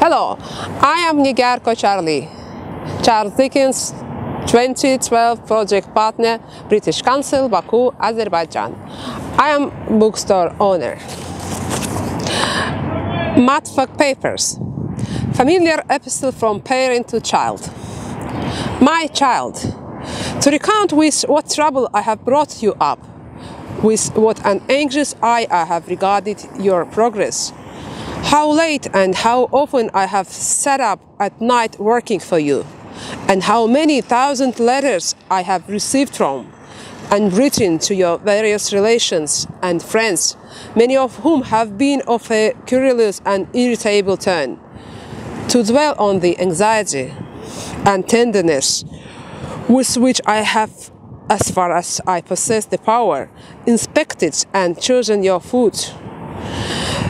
Hello, I am Nigar Kocharli, Charles Dickens 2012 project partner, British Council, Baku, Azerbaijan. I am bookstore owner. Matfuck Papers. Familiar episode from parent to child. My child, to recount with what trouble I have brought you up, with what an anxious eye I have regarded your progress, how late and how often I have sat up at night working for you, and how many thousand letters I have received from and written to your various relations and friends, many of whom have been of a querulous and irritable turn, to dwell on the anxiety and tenderness with which I have, as far as I possess the power, inspected and chosen your food,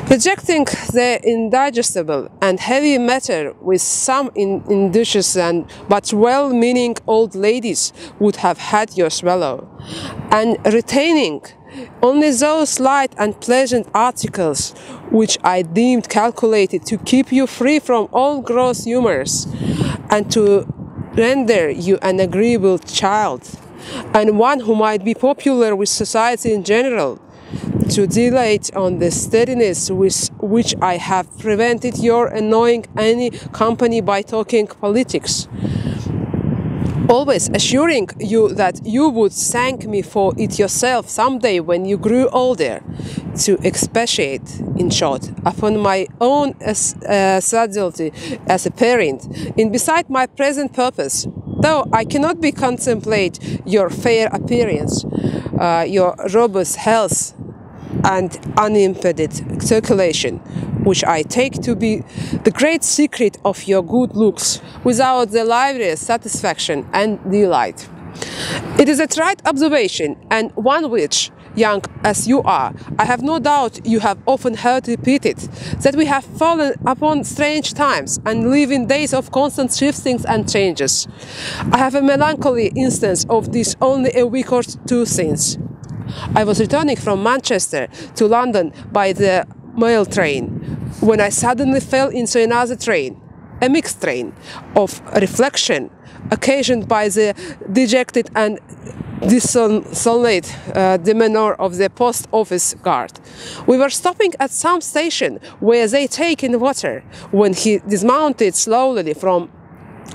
rejecting the indigestible and heavy matter which some industrious but well-meaning old ladies would have had you swallow, and retaining only those light and pleasant articles which I deemed calculated to keep you free from all gross humours, and to render you an agreeable child, and one who might be popular with society in general, to dilate on the steadiness with which I have prevented your annoying any company by talking politics, always assuring you that you would thank me for it yourself some day when you grew older, to expatiate, in short, upon my own assiduity as a parent, in beside my present purpose, though I cannot be contemplate your fair appearance, your robust health, and unimpeded circulation, which I take to be the great secret of your good looks, without the liveliest satisfaction and delight. It is a trite observation, and one which, young as you are, I have no doubt you have often heard repeated, that we have fallen upon strange times and live in days of constant shiftings and changes. I have a melancholy instance of this only a week or two since. I was returning from Manchester to London by the mail train, when I suddenly fell into another train, a mixed train of reflection, occasioned by the dejected and disconsolate demeanour of the post office guard. We were stopping at some station where they take in water, when he dismounted slowly from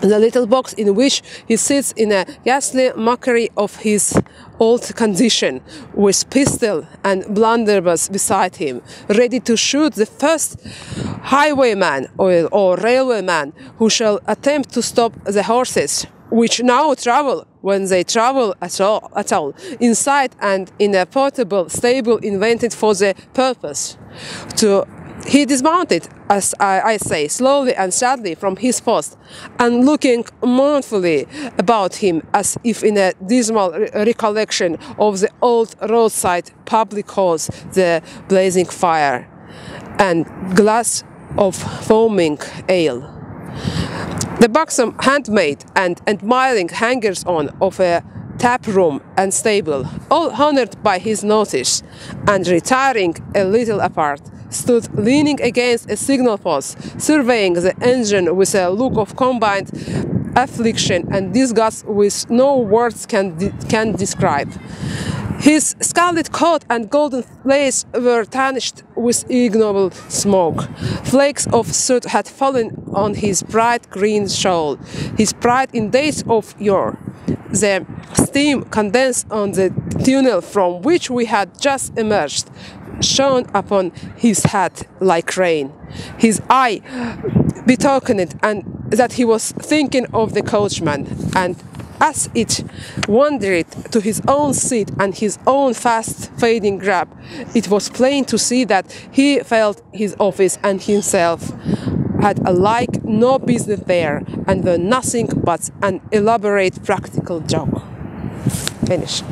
the little box in which he sits in a ghastly mockery of his old condition, with pistol and blunderbuss beside him, ready to shoot the first highwayman or railwayman who shall attempt to stop the horses, which now travel, when they travel at all, inside and in a portable stable invented for the purpose. He dismounted, as I say, slowly and sadly from his post, and looking mournfully about him as if in a dismal recollection of the old roadside public house, the blazing fire, and glass of foaming ale, the buxom handmaid and admiring hangers-on of a tap room and stable, all honoured by his notice, and retiring a little apart, stood leaning against a signal post, surveying the engine with a look of combined affliction and disgust which no words can describe. His scarlet coat and golden lace were tarnished with ignoble smoke. Flakes of soot had fallen on his bright green shawl, his pride in days of yore. The steam condensed on the tunnel from which we had just emerged shone upon his hat like rain. His eye betokened that he was thinking of the coachman, and as it wandered to his own seat and his own fast-fading grab, it was plain to see that he felt his office and himself had alike no business there, and were nothing but an elaborate practical joke. Finish.